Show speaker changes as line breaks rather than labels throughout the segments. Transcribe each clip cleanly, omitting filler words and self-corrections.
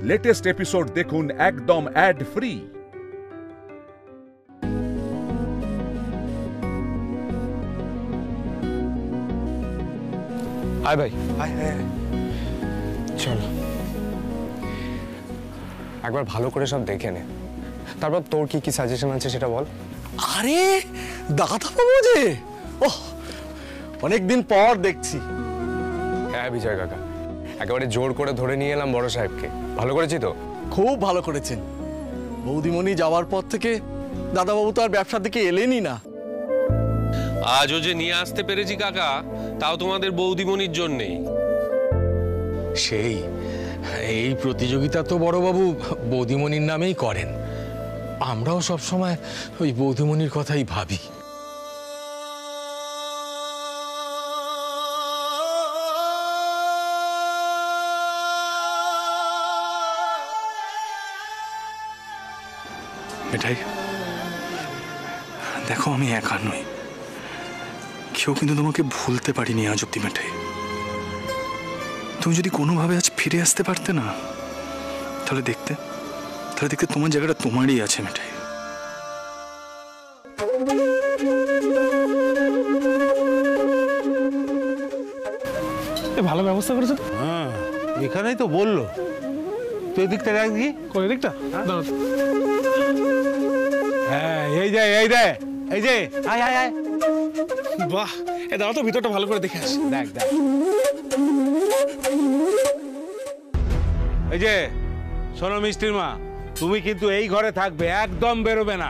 Latest episode দেখুন একদম add free.
আয় ভাই, আয় আয় চল, একবার ভালো করে সব দেখে নে, তারপর তোর কি কি সাজেশন আছে সেটা বল।
আরে দাদা বাবু যে, ওহ অনেকদিন পর দেখছি।
হ্যাঁ বিজয় কাকা, একেবারে জোর করে ধরে নিয়ে এলাম বড় সাহেবকে। ভালো করেছি তো?
খুব ভালো করেছেন। বৌদিমণি যাওয়ার পর থেকে দাদাবাবু তো আর ব্যবসার দিকে এলেনই না।
আজও যে নিয়ে আসতে পেরেছি কাকা, তাও তোমাদের বৌদিমণির জন্যেই।
সেই এই প্রতিযোগিতা তো বড়বাবু বৌদিমণির নামেই করেন। আমরাও সবসময় ওই বৌদিমণির কথাই ভাবি।
মিঠাই, দেখো আমি একা নই, কেউ কিন্তু তোমাকে ভুলতে পারিনি আজ অব্দি। মিঠাই, তুমি যদি কোনোভাবে আজ ফিরে আসতে পারতে না, তাহলে দেখতে তোমার জায়গাটা তোমারই আছে। মিঠাই,
ভালো ব্যবস্থা করেছে।
হ্যাঁ, এখানেই তো বললো। তুই দিকটা রাখ কি
কোন দিকটা?
হ্যাঁ, এই যে আয় আয় আয়।
বাহ, এ দাঁড়া তো, ভিতরটা ভালো করে দেখে আসি।
দেখ দেখ, এই যে শোনো মিষ্টির মা, তুমি কিন্তু এই ঘরে থাকবে, একদম বেরোবে না।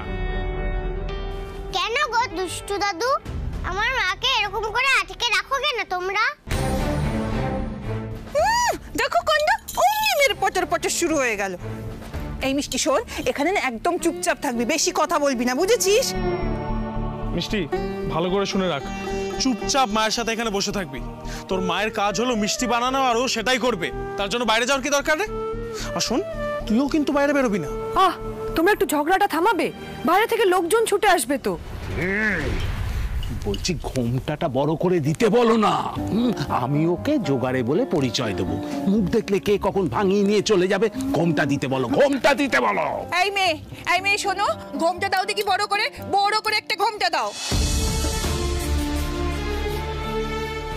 কেন গো দুষ্টু দাদু, আমার মাকে এরকম করে আটকে রাখো কেন তোমরা?
দেখো কন্যা, অমনি মেরে পটর পটর শুরু হয়ে গেল। এই মিষ্টি শোন, এখানে না একদম চুপচাপ থাকবি, বেশি কথা বলবি না, বুঝেছিস?
মিষ্টি, ভালো করে শুনে রাখ, চুপচাপ মায়ের সাথে এখানে বসে থাকবি। তোর মায়ের কাজ হলো মিষ্টি বানানো, আর ও সেটাই করবে। তার জন্য বাইরে যাওয়ার কি দরকার রে? আর শোন, তুইও কিন্তু বাইরে বেরোবি না।
তোমরা একটু ঝগড়াটা থামাবে? বাইরে থেকে লোকজন ছুটে আসবে তো।
বলছি ঘোমটাটা বড় করে দিতে বলো না। আমি ওকে জোগাড়ে বলে পরিচয় দেবো, মুখ দেখলে কে কখন ভাঙিয়ে নিয়ে চলে যাবে। ঘোমটা দিতে বলো, ঘোমটা দিতে বলো।
এই মেয়ে শোনো, ঘোমটা দাও দেখি, বড় করে একটা ঘোমটা দাও।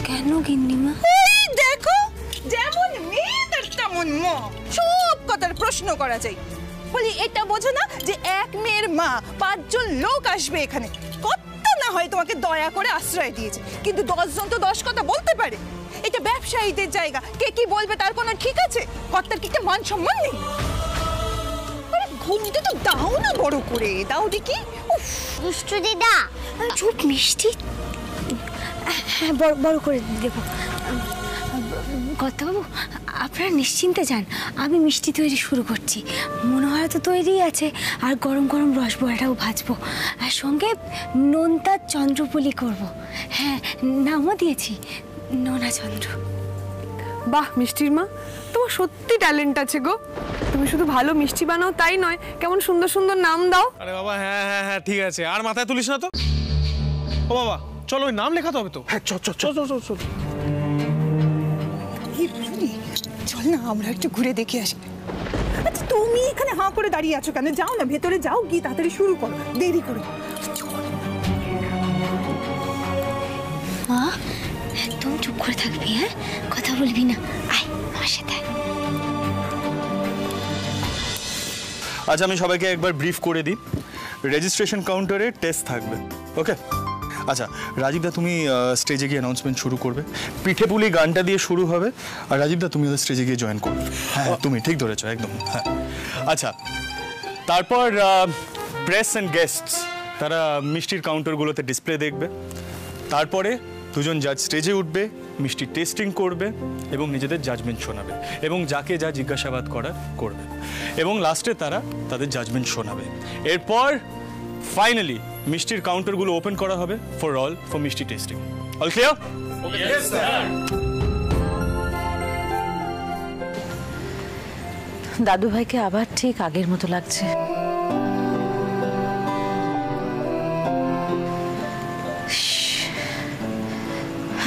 কেন গিন্নিমা?
দেখো, যেমন মেয়ে তেমন মা, সব কথার প্রশ্ন করা যায়। বলি এটা বোঝো না যে এক মেয়ের মা 5 জন লোক আসবে এখানে, কত না হয় তোমাকে দয়া করে আশ্রয় দিয়েছে, কিন্তু 10 জন তো 10 কথা বলতে পারে। এটা ব্যবসায়ীদের জায়গা, কে কি বলবে তার কোনো ঠিক আছে? কর্তার কি একটা মান সম্মান নেই? আরে ঘুমটা তো দাও না, বড় করে দাও দেখি।
দুষ্টু দিদা চুপ, মিষ্টি হ্যাঁ বড় করে দেবো। কর্তাবাবু আপনারা নিশ্চিন্তে যান, আমি মিষ্টি তৈরি শুরু করছি। মনোহরা তো তৈরি আছে, আর গরম গরম রসবড়াটাও ভাজবো, আর সঙ্গে নোনতা চন্দ্রপুলি করব। হ্যাঁ, নামও দিয়েছি নোনা চন্দ্র।
বাহ মিষ্টির মা, তোমার সত্যি ট্যালেন্ট আছে গো। তুমি শুধু ভালো মিষ্টি বানাও তাই নয়, কেমন সুন্দর সুন্দর নাম দাও।
আরে বাবা, হ্যাঁ হ্যাঁ হ্যাঁ ঠিক আছে, আর মাথায় তুলিস না তো। ও বাবা, চলো ওই নাম লেখাতে হবে তো। হ্যাঁ চল চল চল চল চল।
চল না, আমরা একটু ঘুরে দেখে আসি। আচ্ছা তুমি এখানে হাঁ করে দাঁড়িয়ে আছো কেন? যাও না, ভেতরে যাও, গিয়ে তাড়াতাড়ি শুরু করো, দেরি করো।
মা একদম চুপ করে থাকবি, হ্যাঁ কথা বলবি না, আয় আমার সাথে।
আজ আমি সবাইকে একবার ব্রিফ করে দিই। রেজিস্ট্রেশন কাউন্টারে টেস্ট থাকবে, ওকে? আচ্ছা রাজীবদা, তুমি স্টেজে গিয়ে অ্যানাউন্সমেন্ট শুরু করবে। পিঠে পুলি গানটা দিয়ে শুরু হবে, আর রাজীবদা তুমি ওদের স্টেজে গিয়ে জয়েন করবে। হ্যাঁ তুমি ঠিক ধরেছো একদম। হ্যাঁ আচ্ছা, তারপর প্রেস অ্যান্ড গেস্টস তারা মিষ্টির কাউন্টারগুলোতে ডিসপ্লে দেখবে। তারপরে 2 জন জাজ স্টেজে উঠবে, মিষ্টি টেস্টিং করবে এবং নিজেদের জাজমেন্ট শোনাবে, এবং যাকে যা জিজ্ঞাসাবাদ করার করবে, এবং লাস্টে তারা তাদের জাজমেন্ট শোনাবে। এরপর ফাইনালি মিষ্টির কাউন্টারগুলো ওপেন করা হবে ফর মিষ্টি testing. All clear?
Yes sir.
দাদু ভাইকে আবার ঠিক আগের মতো লাগছে।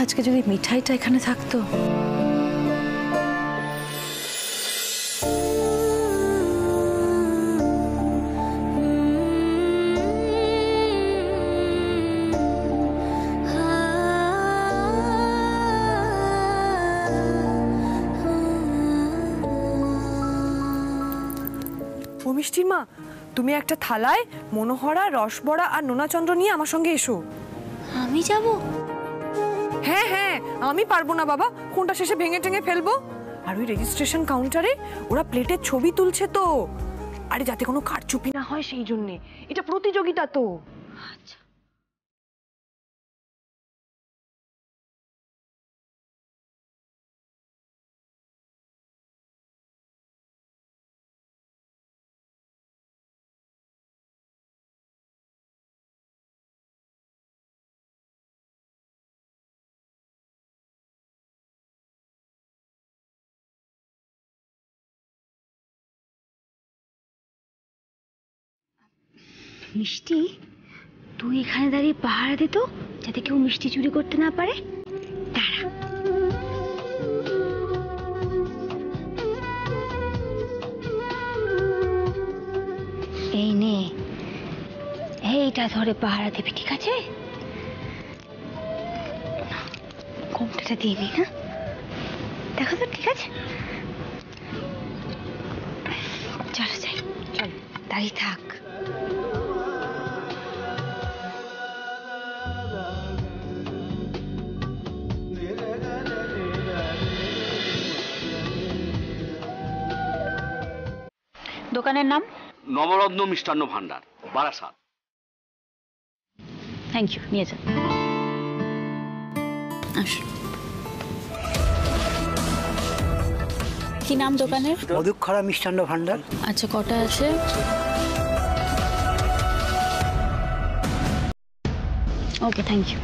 আজকে যদি মিঠাইটা এখানে থাকতো।
ও মিষ্টির মা, তুমি একটা থালায় মনোহরা, রসবড়া আর নোনাচন্দ্র নিয়ে আমার সঙ্গে এসো।
আমি যাব?
হ্যাঁ হ্যাঁ, আমি পারবো না বাবা, কোনটা শেষে ভেঙে টেঙে ফেলবো। আর ওই রেজিস্ট্রেশন কাউন্টারে ওরা প্লেটের ছবি তুলছে তো, আরে যাতে কোনো কারচুপি না হয় সেই জন্যে। এটা প্রতিযোগিতা তো।
আচ্ছা। মিষ্টি, তুই এখানে দাঁড়িয়ে পাহারা দে তো, যাতে কেউ মিষ্টি চুরি করতে না পারে। দাঁড়া। এই নে, এইটা ধরে পাহারা দিবি, ঠিক আছে? ঘোমটাটা দিয়ে নি না, দেখো তো, ঠিক আছে? চলো যাই, চল, দাঁড়িয়ে থাক।
দোকানের নাম?
নবরত্ন মিষ্টান্ন ভান্ডার, বারাসাত।
থ্যাংক ইউ, নিয়ে যান। আসুন। কি নাম দোকানের?
মধুক্ষরা মিষ্টান্ন ভান্ডার।
আচ্ছা, কটা আছে? ওকে, থ্যাংক ইউ।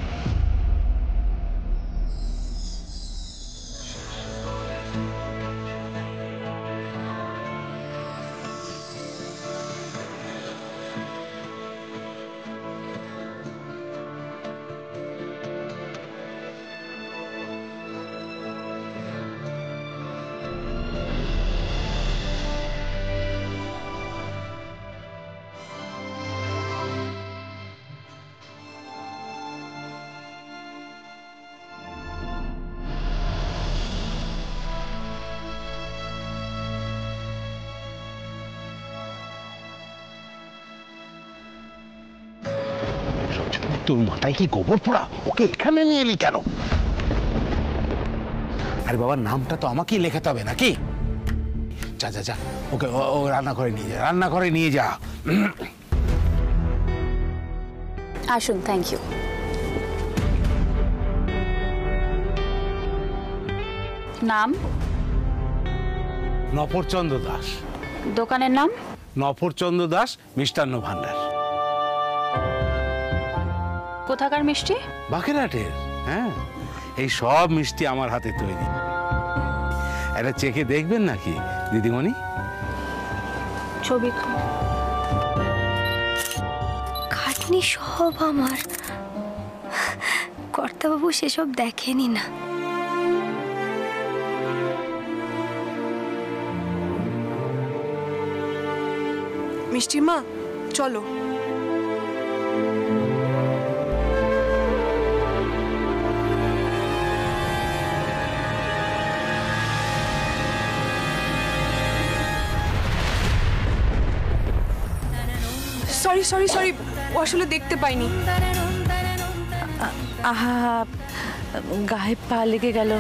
তোর মাথায় কি গোবর পোড়া? ওকে এখানে নিয়ে এলি কেন? আরে বাবার নামটা তো আমাকেই লেখাতে হবে নাকি? যা যা যা, ওকে ও রান্নাঘরে নিয়ে যা, রান্নাঘরে নিয়ে যা।
আসুন, থ্যাংক ইউ। নাম?
নফরচন্দ্র দাস।
দোকানের নাম?
নফরচন্দ্র দাস মিষ্টান্ন ভান্ডার।
কোথাকার মিষ্টি?
বাকেরহাটের। হ্যাঁ, এই সব মিষ্টি আমার হাতে তৈরি। এটা চেখে দেখবেন নাকি দিদিমণি?
ছবি
খাটনি সব আমার। কর্তাবাবু সেসব দেখেনি না।
মিষ্টির মা, চলো। সরি সরি সরি, ও আসলে দেখতে পাইনি।
আহা, গায়ে পা লেগে গেল।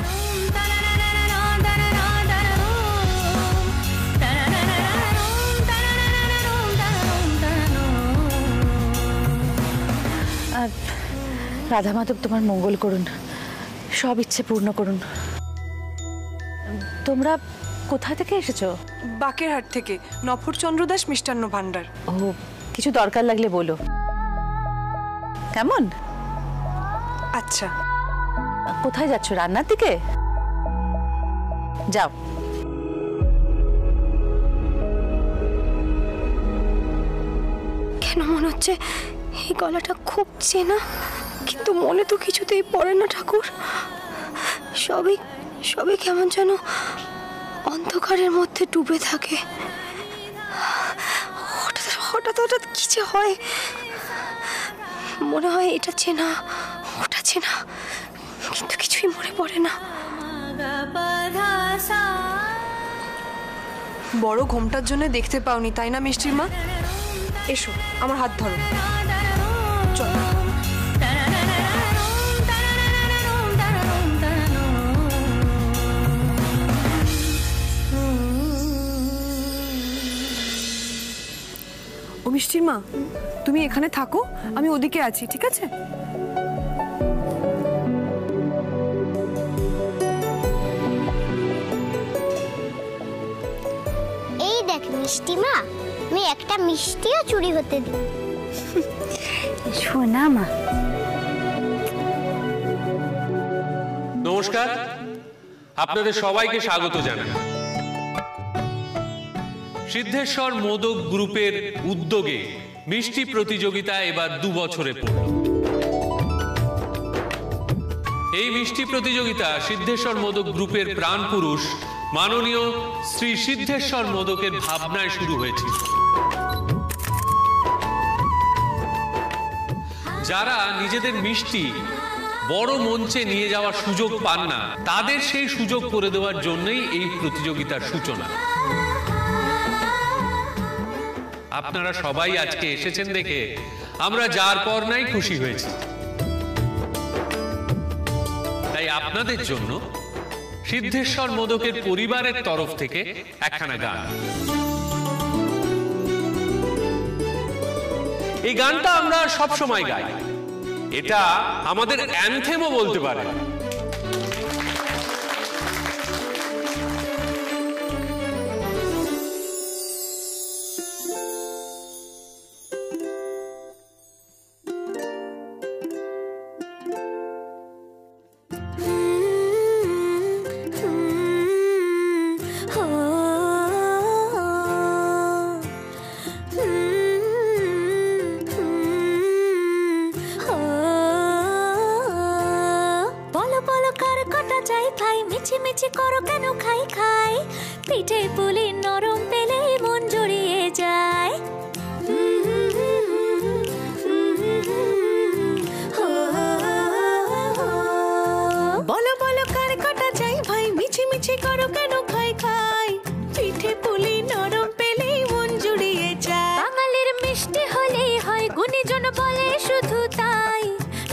রাধা মাধব তোমার মঙ্গল করুন, সব ইচ্ছে পূর্ণ করুন। তোমরা কোথা থেকে এসেছো?
বাকেরহাট থেকে, নফরচন্দ্র দাস মিষ্টান্ন ভান্ডার।
ও, কিছু দরকার লাগলে বলো। কেমন?
আচ্ছা।
কোথায় যাচ্ছ? রান্নার দিকে যাও।
কেন মনে হচ্ছে এই গলাটা খুব চেনা, কিন্তু মনে তো কিছুতেই পড়ে না ঠাকুর। সবই সবই কেমন যেন অন্ধকারের মধ্যে ডুবে থাকে। হঠাৎ হঠাৎ হঠাৎ কি যে হয়, মনে হয় এটা চেনা ওটা চেনা, কিন্তু কিছুই মনে পড়ে না।
বড় ঘোমটার জন্য দেখতে পাওনি তাই না মিষ্টির মা? এসো আমার হাত ধরো, চলো। ও মিষ্টির মা, তুমি এখানে থাকো, আমি ওদিকে আছি, ঠিক আছে?
এই দেখ মিষ্টি মা, আমি একটা মিষ্টিও চুরি হতে দিই।
শোনা মা।
নমস্কার, আপনাদের সবাইকে স্বাগত জানাই। সিদ্ধেশ্বর মোদক গ্রুপের উদ্যোগে মিষ্টি প্রতিযোগিতা এবার 2 বছরে পড়ল। এই মিষ্টি প্রতিযোগিতা সিদ্ধেশ্বর মোদক গ্রুপের প্রাণ পুরুষ মাননীয় শ্রী সিদ্ধেশ্বর মোদকের ভাবনায় শুরু হয়েছিল। যারা নিজেদের মিষ্টি বড় মঞ্চে নিয়ে যাওয়ার সুযোগ পান না, তাদের সেই সুযোগ করে দেওয়ার জন্যই এই প্রতিযোগিতার সূচনা। আপনারা সবাই আজকে এসেছেন দেখে আমরা যার পর নাই খুশি হয়েছি। তাই আপনাদের জন্য সিদ্ধেশ্বর মোদকের পরিবারের তরফ থেকে একখানা গান। এই গানটা আমরা সব সময় গাই, এটা আমাদের অ্যানথেমও বলতে পারে।
মিছি করো কেন খাই খাই, পিঠে পুলি নরম পেলে মন জড়িয়ে যায়। বলো বলো কার কটা চাই ভাই, মিছি মিছি করো কেন খাই খাই, পিঠে পুলি নরম পেলে মন জড়িয়ে যায়। বাঙালির মিষ্টি হলেই হয়, গুণীজন বলে শুধু তাই,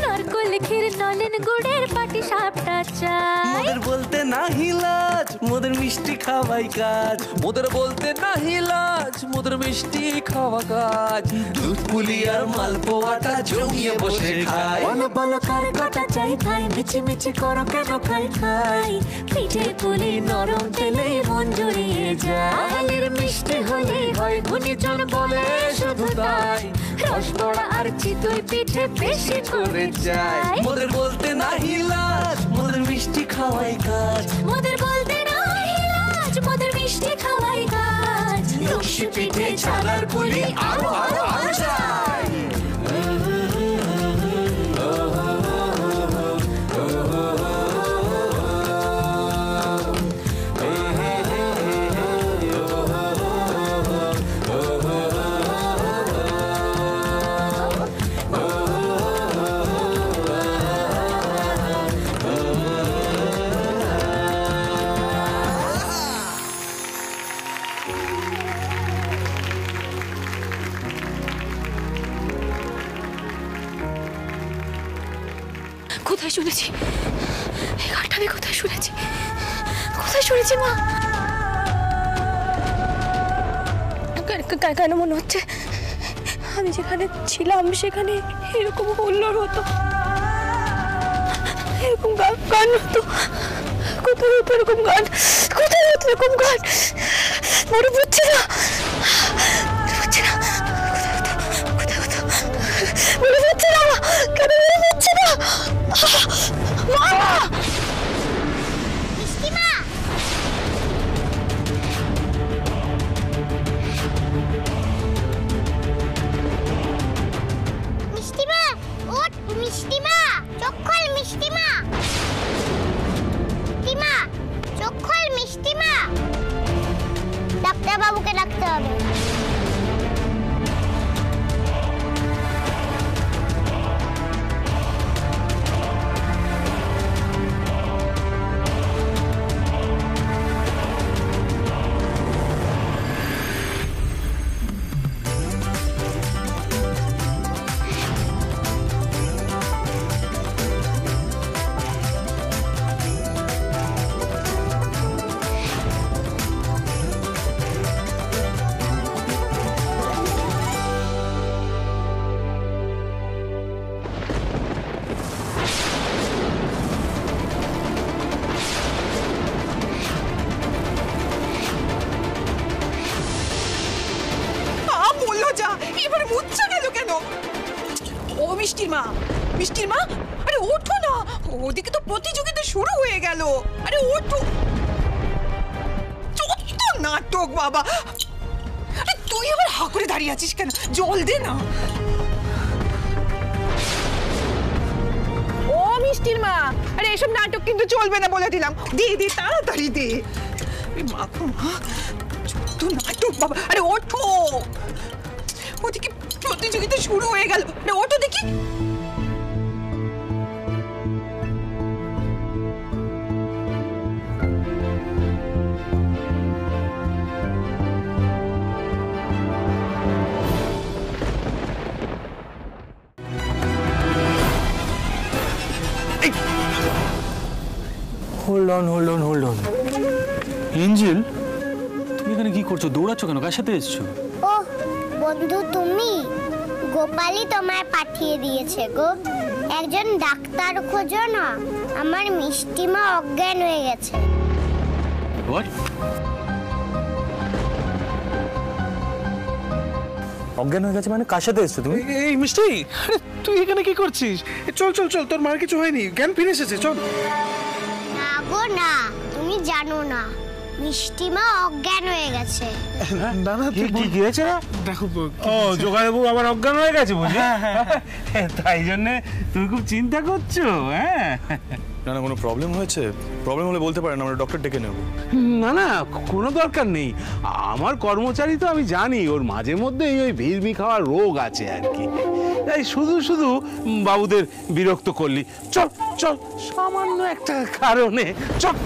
নারকোল ক্ষীর নলেন গুড়ের পাটি সাপটা চাই।
মোদের বলতে নাহি লাজ, মোদের মিষ্টি খাওয়াই কাজ, মোদের বলতে নাহি লাজ, মোদের মিষ্টি খাওয়া কাজ। দুধ পুলি আর মালপোয়াটা জমিয়ে বসে খাই।
বলো বলো কার কটা চাই ভাই, মিছি মিছি করো কেন খাই খাই, পিঠে পুলি নরম পেলে মন জড়িয়ে যায়। বাঙালির মিষ্টি হলেই হয়, গুণীজন বলে শুধু তাই, রসবড়া আর চিতই পিঠে বেশি করে যায়।
মোদের বলতে নাহি লাজ, মোদের মিষ্টি খাওয়াই কাজ,
মোদের বলতে নাহি লাজ, মোদের মিষ্টি খাওয়াই কাজ।
লক্ষ্মী পিঠে ছানার পুলি আরো আরো আরো চাই।
কোথায় শুনেছি এই গানটা? আমি কোথায় শুনেছি, কোথায় শুনেছি মা? কেন মনে হচ্ছে আমি যেখানে ছিলাম সেখানে এরকম হুল্লোড় হতো, এরকম গান হতো? কোথায় হতো এরকম গান? কোথায় হতো এরকম গান? মনে পড়ছে না, কোথায় হতো? মনে পড়ছে না, কেন মনে পড়ছে না?
ডাক্তার বাবুকে ডাকতে হবে।
বুঝছো গেল কেন? ও মিষ্টির মা, মিষ্টির মা, আরে ওঠো না, ওদিকে তো প্রতিযোগিতা শুরু হয়ে গেল। আরে ওঠো, চত্ব নাটক বাবা। আরে তুই আবার হা করে দাঁড়িয়ে আছিস কেন? জল দে না। ও মিষ্টির মা, আরে এসব নাটক কিন্তু চলবে না বলে দিলাম। দে দে, তাড়াতাড়ি দে। মা গো মা, চত্ব নাটক বাবা। আরে ওঠো, ওদিকে প্রতিযোগিতা শুরু হয়ে গেল। আরে ওঠো দেখি।
Hold on. এঞ্জেল, তুমি এখানে কি করছো? দৌড়াচ্ছ কেন? কার সাথে এসছো?
ও বন্ধু, তুমি? গোপালই তোমায় পাঠিয়ে দিয়েছে গো। একজন ডাক্তার খোঁজো না, আমার মিষ্টিমা অজ্ঞান হয়ে গেছে।
হোয়াট? অজ্ঞান হয়ে গেছে মানে? কার সাথে এসছো তুমি?
এই মিষ্টি, আরে তুই এখানে কি করছিস? চল চল চল, তোর মার কিছু হয়নি, জ্ঞান ফিরে এসেছে, চল।
না গো না, তুমি জানো না, মিষ্টিমা অজ্ঞান হয়ে গেছে।
না না,
কি হয়েছে?
দেখো,
ও জোগাড়বাবু আবার অজ্ঞান হয়ে গেছে বুঝলি? তাই জন্য তুমি খুব চিন্তা করছো? হ্যাঁ,
না না, কোনো প্রবলেম হয়েছে? প্রবলেম হলে বলতে পারেন, আমরা ডক্টর ডেকে নেব।
না না, কোনো দরকার নেই। আমার কর্মচারী তো, আমি জানি ওর মাঝে মধ্যে ওই ভিড়মি খাওয়ার রোগ আছে আর কি। তাই শুধু শুধু বাবুদের বিরক্ত করলি। চল চল, সামান্য একটা কারণে চল।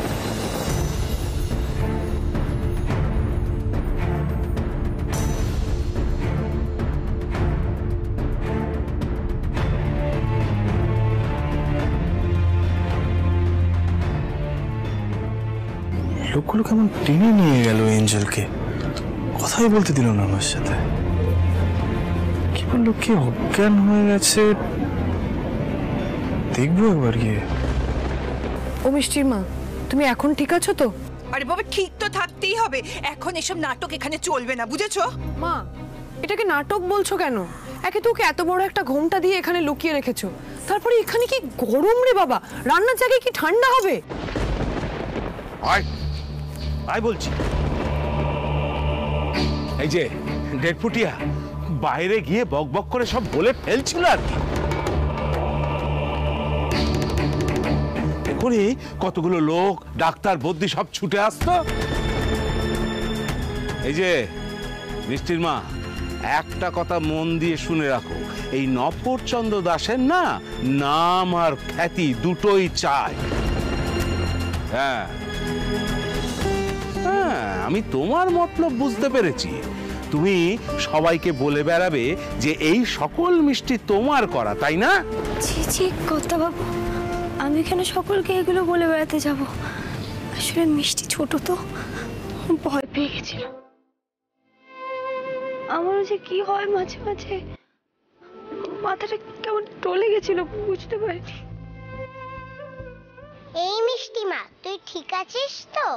লোকগুলো কেমন টেনে নিয়ে গেল এঞ্জেলকে, কথাই বলতে দিল না আমার সাথে। কি বললো, কি অজ্ঞান হয়ে গেছে? দেখবো একবার গিয়ে।
ও মিষ্টির মা, তুমি এখন ঠিক আছো তো?
আরে বাবা, ঠিক তো থাকতেই হবে। এখন এসব নাটক এখানে চলবে না, বুঝেছো?
মা, এটাকে নাটক বলছো কেন? একে তোকে এত বড় একটা ঘোমটা দিয়ে এখানে লুকিয়ে রেখেছো, তারপরে এখানে কি গরম রে বাবা, রান্নার জায়গায় কি ঠান্ডা হবে?
আয় বলছি। এই যে ডেডপুটিয়া বাইরে গিয়ে বক বক করে সব বলে ফেলছিল আর কি। এখনই কতগুলো লোক, ডাক্তার, বদ্যি সব ছুটে আসতো। এই যে মিষ্টির মা, একটা কথা মন দিয়ে শুনে রাখো, এই নফরচন্দ্র দাসের না নাম আর খ্যাতি দুটোই চাই। হ্যাঁ, আমি তোমার মতলব বুঝতে পেরেছি। তুমি সবাইকে বলে বেড়াবে যে এই সকল মিষ্টি তোমার করা, তাই না?
ছি ছি কর্তা বাবু, আমি কেন সকলকে এগুলো বলে বেড়াতে যাব? আসলে মিষ্টি ছোট তো, ভয় পেয়ে গেছিল। আমারও যে কি হয় মাঝে মাঝে, মাথাটা কেমন টলে গেছিল, বুঝতে পারিনি।
এই মিষ্টিমা, তুই ঠিক আছিস তো?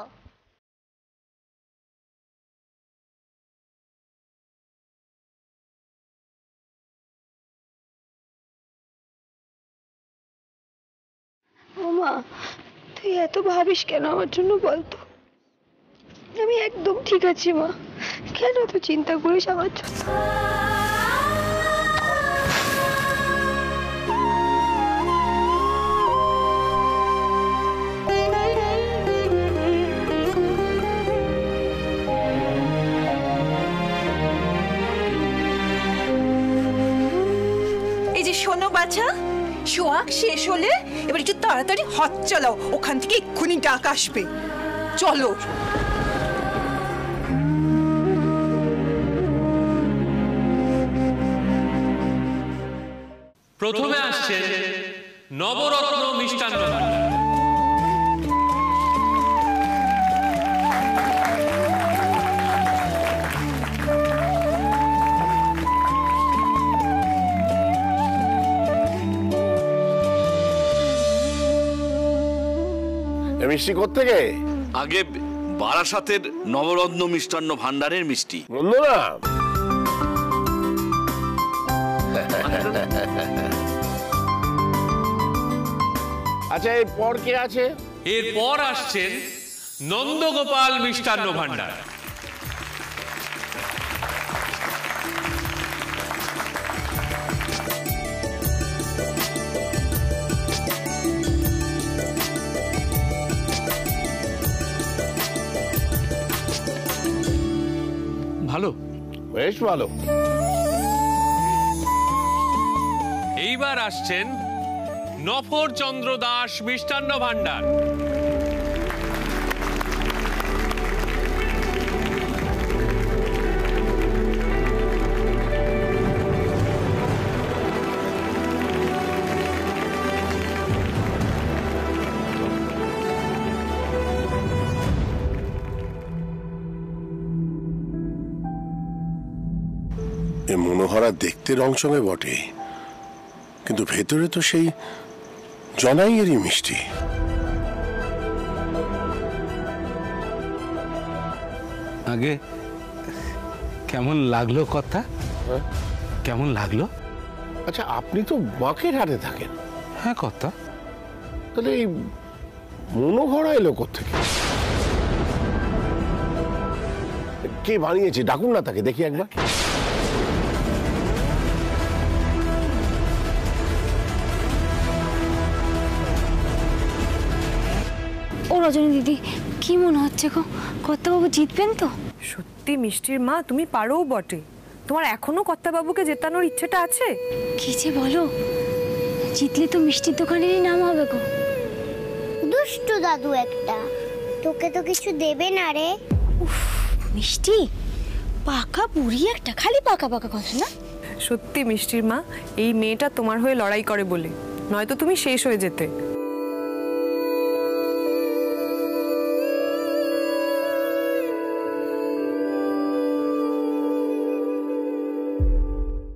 ও মা, তুই এত ভাবিস কেন আমার জন্য বলতো? আমি একদম ঠিক আছি মা, কেন তো চিন্তা করিস আমার জন্য?
এই যে শোনো বাছা, শোয়াক শেষ হলে এবার একটু তাড়াতাড়ি হাত চালাও, ওখান থেকে এক্ষুনি ডাক আসবে। চলো।
প্রথমে আসছে নবরত্ন মিষ্টান্ন।
মিষ্টি কোত্থেকে? আগে বারাসাতের নবরত্ন মিষ্টান্ন ভান্ডারের মিষ্টি। বললো না আচ্ছা এরপর কে আছে?
এরপর আসছেন নন্দগোপাল মিষ্টান্ন ভান্ডার।
ভালো,
বেশ ভালো।
এইবার আসছেন নফর চন্দ্র দাস মিষ্টান্ন ভান্ডার।
এ মনোহরা দেখতে রংচঙে বটে, কিন্তু ভেতরে তো সেই জনাইয়েরই মিষ্টি।
আগে কেমন লাগলো কথা? কেমন লাগলো?
আচ্ছা আপনি তো বাঁকের হাটে থাকেন।
হ্যাঁ কথা।
তাহলে এই মনোহরা এলো কোত্থেকে? কে বানিয়েছে? ডাকুন না তাকে, দেখি একবার।
ও রজনী দিদি, কি মনে হচ্ছে গো, কর্তাবাবু জিতবেন তো?
সত্যি মিষ্টির মা, তুমি পারোও বটে। তোমার এখনো কর্তাবাবুকে জেতানোর ইচ্ছেটা আছে?
কি যে বলো, জিতলে তো মিষ্টির দোকানেরই নাম হবে গো।
দুষ্টু দাদু একটা, তোকে তো কিছু দেবে না রে।
মিষ্টি পাকা বুড়ি একটা, খালি পাকা পাকা কথা না।
সত্যি মিষ্টির মা, এই মেয়েটা তোমার হয়ে লড়াই করে বলে, নয়তো তুমি শেষ হয়ে যেতে।